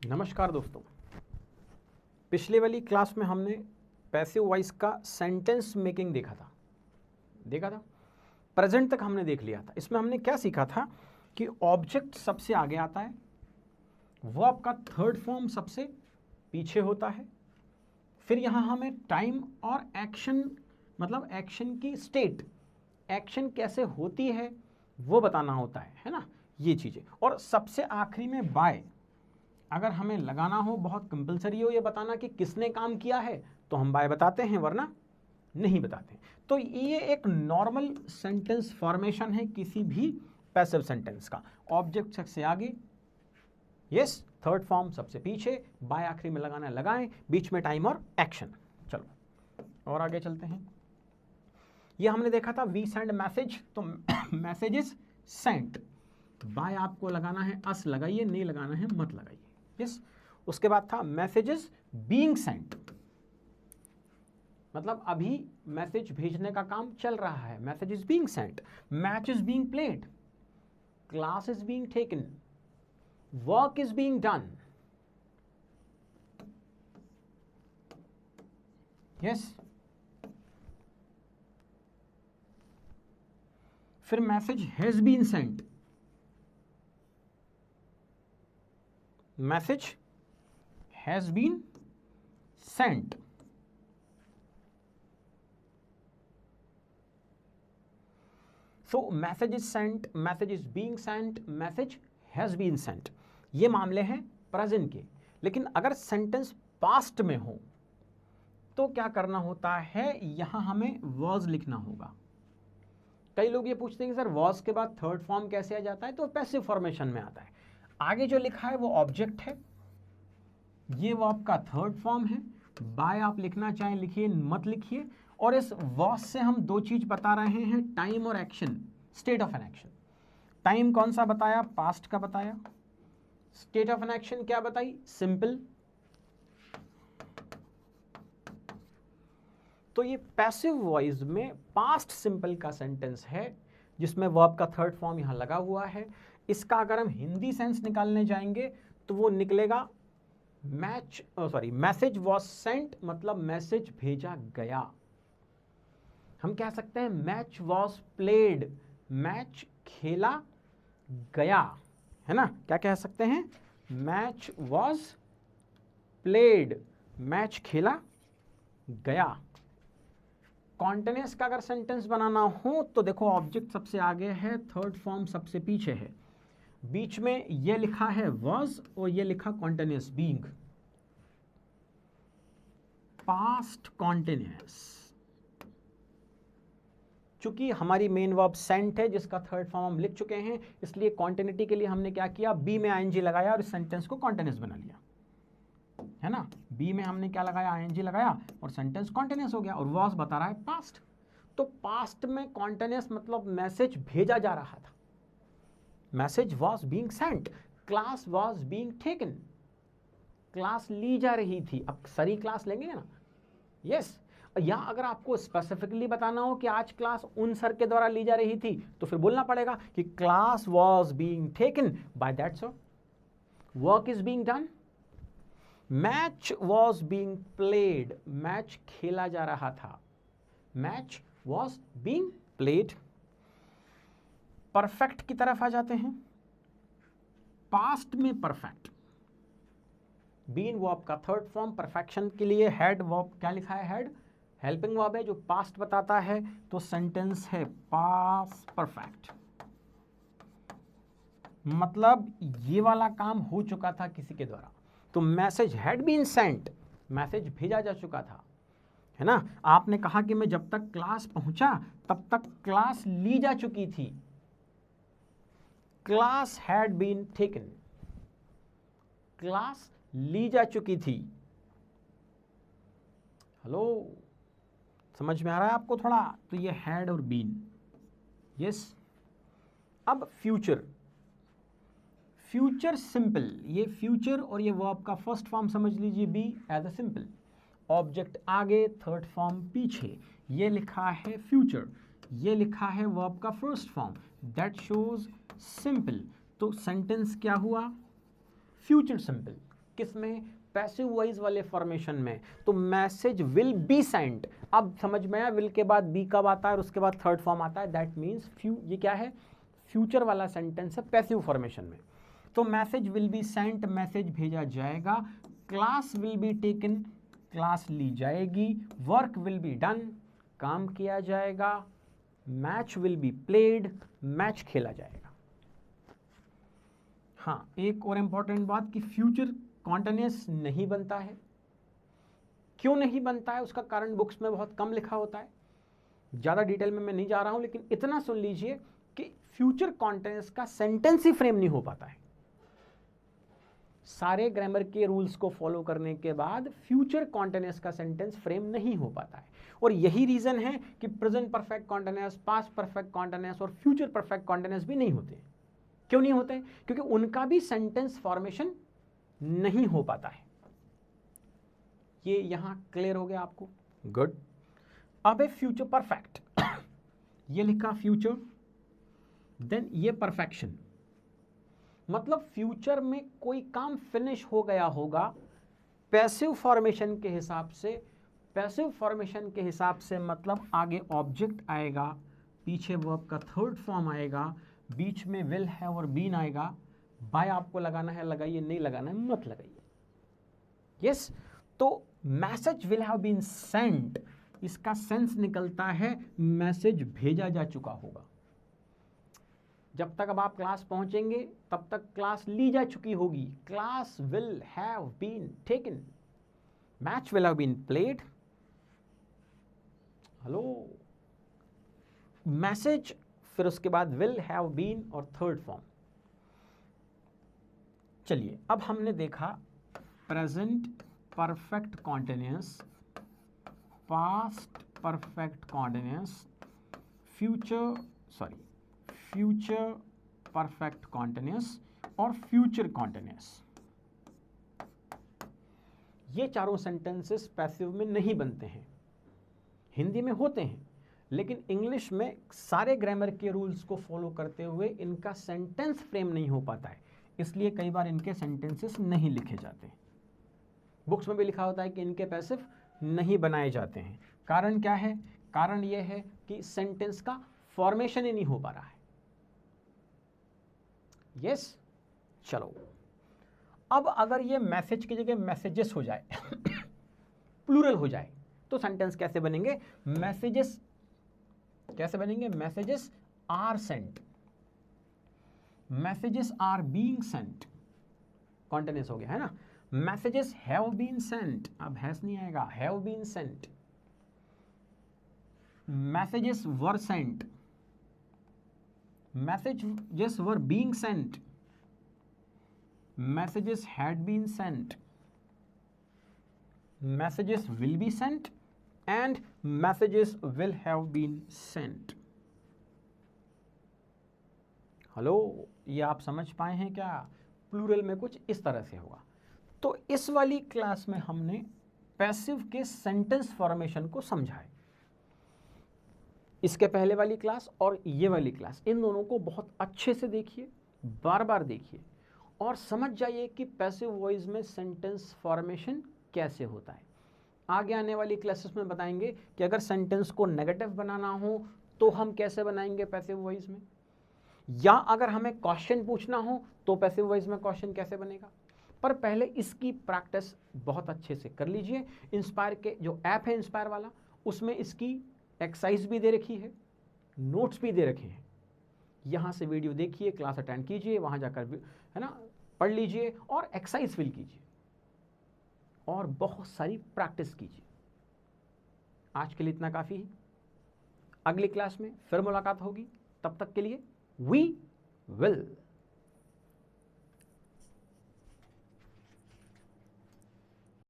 नमस्कार दोस्तों। पिछले वाली क्लास में हमने पैसिव वॉइस का सेंटेंस मेकिंग देखा था। प्रेजेंट तक हमने देख लिया था। इसमें हमने क्या सीखा था कि ऑब्जेक्ट सबसे आगे आता है, वर्ब का थर्ड फॉर्म सबसे पीछे होता है, फिर यहाँ हमें टाइम और एक्शन मतलब एक्शन की स्टेट, एक्शन कैसे होती है वो बताना होता है ना, ये चीज़ें। और सबसे आखिरी में बाय, अगर हमें लगाना हो, बहुत कंपलसरी हो ये बताना कि किसने काम किया है, तो हम बाय बताते हैं, वरना नहीं बताते। तो ये एक नॉर्मल सेंटेंस फॉर्मेशन है किसी भी पैसिव सेंटेंस का। ऑब्जेक्ट सबसे आगे, यस, थर्ड फॉर्म सबसे पीछे, बाय आखिरी में लगाना है लगाएं, बीच में टाइम और एक्शन। चलो और आगे चलते हैं। ये हमने देखा था वी सेंड मैसेज, तो मैसेज इज सेंट, बाय आपको लगाना है अस लगाइए, नहीं लगाना है मत लगाइए, यस। उसके बाद था मैसेजेस बीइंग सेंट, मतलब अभी मैसेज भेजने का काम चल रहा है, message is being sent. Match is being played, class is being taken, work is being done, yes. फिर message has been sent, message has been sent. So message is sent, message is being sent, message has been sent, ये मामले हैं present के। लेकिन अगर sentence past में हो तो क्या करना होता है, यहां हमें वॉज लिखना होगा। कई लोग ये पूछते हैं कि सर वॉज के बाद थर्ड फॉर्म कैसे आ जाता है, तो पैसिव फॉर्मेशन में आता है। आगे जो लिखा है वो ऑब्जेक्ट है, ये वर्ब का थर्ड फॉर्म है, बाय आप लिखना चाहें लिखिए, मत लिखिए। और इस वॉज से हम दो चीज बता रहे हैं, टाइम और action, state of an action. Time कौन सा बताया, पास्ट का बताया। स्टेट ऑफ एन एक्शन क्या बताई, सिंपल। तो ये पैसिव वॉइस में पास्ट सिंपल का सेंटेंस है जिसमें वर्ब का थर्ड फॉर्म यहां लगा हुआ है। इसका अगर हम हिंदी सेंस निकालने जाएंगे तो वो निकलेगा मैसेज वॉज सेंट, मतलब मैसेज भेजा गया। हम कह सकते हैं मैच वॉज प्लेड, मैच खेला गया, है ना। क्या कह सकते हैं, मैच वॉज प्लेड, मैच खेला गया। कॉन्टिन्यूअस का अगर सेंटेंस बनाना हो तो देखो ऑब्जेक्ट सबसे आगे है, थर्ड फॉर्म सबसे पीछे है, बीच में ये लिखा है was और ये लिखा कॉन्टिन्यूअस बीइंग, पास्ट कॉन्टिन्यूअस। चूंकि हमारी मेन वर्ब सेंट है जिसका थर्ड फॉर्म हम लिख चुके हैं, इसलिए कॉन्टिन्यूटी के लिए हमने क्या किया, बी में आईएनजी लगाया और इस सेंटेंस को कॉन्टिन्यूअस बना लिया, है ना। बी में हमने क्या लगाया, आईएनजी लगाया और सेंटेंस कॉन्टिन्यूअस हो गया। और was बता रहा है पास्ट, तो पास्ट में कॉन्टिन्यूअस मतलब मैसेज भेजा जा रहा था, message was being sent, class was being taken, class ली जा रही थी। अब सारी क्लास लेंगे ना, यस। या अगर आपको स्पेसिफिकली बताना हो कि आज क्लास उन सर के द्वारा ली जा रही थी, तो फिर बोलना पड़ेगा कि class was being taken by that sir, work is being done, match was being played, match खेला जा रहा था, match was being played. Perfect की तरफ आ जाते हैं, पास्ट में परफेक्ट, बीन वर्ब का थर्ड फॉर्म, परफेक्शन के लिए हैड वर्ब क्या लिखा है, हैड हेल्पिंग वर्ब है जो पास्ट बताता है, तो सेंटेंस है पास्ट परफेक्ट, मतलब ये वाला काम हो चुका था किसी के द्वारा। तो message had been sent, message भेजा जा चुका था, है ना। आपने कहा कि मैं जब तक क्लास पहुंचा तब तक क्लास ली जा चुकी थी, class had been taken, class ली जा चुकी थी। हेलो, समझ में आ रहा है आपको थोड़ा। तो ये हैड और बीन, यस। अब फ्यूचर, फ्यूचर सिंपल, ये फ्यूचर और ये वर्ब का फर्स्ट फॉर्म समझ लीजिए be as a simple, object आगे थर्ड फॉर्म पीछे, ये लिखा है फ्यूचर, ये लिखा है वर्ब का first form, that shows simple. तो सेंटेंस क्या हुआ, फ्यूचर सिंपल, किस में? पैसिव वॉइस वाले फॉर्मेशन में। तो मैसेज विल बी सेंट, अब समझ में आया, विल के बाद बी कब आता है और उसके बाद थर्ड फॉर्म आता है, दैट मीन्स ये क्या है? फ्यूचर वाला सेंटेंस है पैसिव फॉर्मेशन में। तो message will be sent, message भेजा जाएगा। Class will be taken, class ली जाएगी। वर्क विल बी डन, काम किया जाएगा। Match will be played, match खेला जाएगा। हाँ, एक और इंपॉर्टेंट बात कि फ्यूचर कॉन्टिन्यूअस नहीं बनता है। क्यों नहीं बनता है उसका कारण बुक्स में बहुत कम लिखा होता है, ज़्यादा डिटेल में मैं नहीं जा रहा हूं, लेकिन इतना सुन लीजिए कि फ्यूचर कॉन्टिन्यूअस का सेंटेंस ही फ्रेम नहीं हो पाता है। सारे ग्रामर के रूल्स को फॉलो करने के बाद फ्यूचर कॉन्टिन्यूअस का सेंटेंस फ्रेम नहीं हो पाता है। और यही रीजन है कि present perfect continuous, past perfect continuous और फ्यूचर परफेक्ट कॉन्टिन्यूअस भी नहीं होते। क्यों नहीं होते? क्योंकि उनका भी सेंटेंस फॉर्मेशन नहीं हो पाता है। ये यहां क्लियर हो गया आपको? गुड। अब है फ्यूचर परफेक्ट। ये लिखा फ्यूचर, देन ये परफेक्शन, मतलब फ्यूचर में कोई काम फिनिश हो गया होगा पैसिव फॉर्मेशन के हिसाब से। पैसिव फॉर्मेशन के हिसाब से मतलब आगे ऑब्जेक्ट आएगा, पीछे वर्ब का थर्ड फॉर्म आएगा, बीच में विल है और बीन आएगा। बाय आपको लगाना है लगाइए, नहीं लगाना है मत लगाइए। यस, तो message will have been sent, इसका सेंस निकलता है मैसेज भेजा जा चुका होगा। जब तक अब आप क्लास पहुंचेंगे तब तक क्लास ली जा चुकी होगी। Class will have been taken, match will have been played. Hello, message, फिर उसके बाद विल हैव बीन और थर्ड फॉर्म। चलिए, अब हमने देखा present perfect continuous, past perfect continuous, future perfect continuous और फ्यूचर कॉन्टिन्यूअस। ये चारों सेंटेंसेस पैसिव में नहीं बनते हैं, हिंदी में होते हैं, लेकिन इंग्लिश में सारे ग्रामर के रूल्स को फॉलो करते हुए इनका सेंटेंस फ्रेम नहीं हो पाता है, इसलिए कई बार इनके सेंटेंसेस नहीं लिखे जाते। बुक्स में भी लिखा होता है कि इनके पैसिव नहीं बनाए जाते हैं। कारण क्या है? कारण यह है कि सेंटेंस का फॉर्मेशन ही नहीं हो पा रहा है। यस, चलो, अब अगर ये मैसेज की जगह मैसेजेस हो जाए प्लूरल हो जाए, तो सेंटेंस कैसे बनेंगे? मैसेजेस कैसे बनेंगे? Messages are sent, messages are being sent, continuous हो गया है ना। मैसेजेस हैव बीन सेंट, अब हैज नहीं आएगा, have been sent. Messages were sent, messages were being sent, messages had been sent, messages will be sent and messages will have been sent. Hello, ये आप समझ पाए हैं क्या? प्लूरल में कुछ इस तरह से होगा। तो इस वाली क्लास में हमने पैसिव के सेंटेंस फॉर्मेशन को समझा है। इसके पहले वाली क्लास और ये वाली क्लास, इन दोनों को बहुत अच्छे से देखिए, बार बार देखिए और समझ जाइए कि पैसिव वॉइस में सेंटेंस फॉर्मेशन कैसे होता है। आगे आने वाली क्लासेस में बताएंगे कि अगर सेंटेंस को नेगेटिव बनाना हो तो हम कैसे बनाएंगे पैसिव वॉइस में, या अगर हमें क्वेश्चन पूछना हो तो पैसिव वॉइस में क्वेश्चन कैसे बनेगा। पर पहले इसकी प्रैक्टिस बहुत अच्छे से कर लीजिए। इंस्पायर के जो ऐप है इंस्पायर वाला, उसमें इसकी एक्सरसाइज भी दे रखी है, नोट्स भी दे रखे हैं। यहाँ से वीडियो देखिए, क्लास अटेंड कीजिए, वहाँ जाकर है ना पढ़ लीजिए और एक्सरसाइज फिल कीजिए और बहुत सारी प्रैक्टिस कीजिए। आज के लिए इतना काफ़ी है। अगली क्लास में फिर मुलाकात होगी, तब तक के लिए वी विल।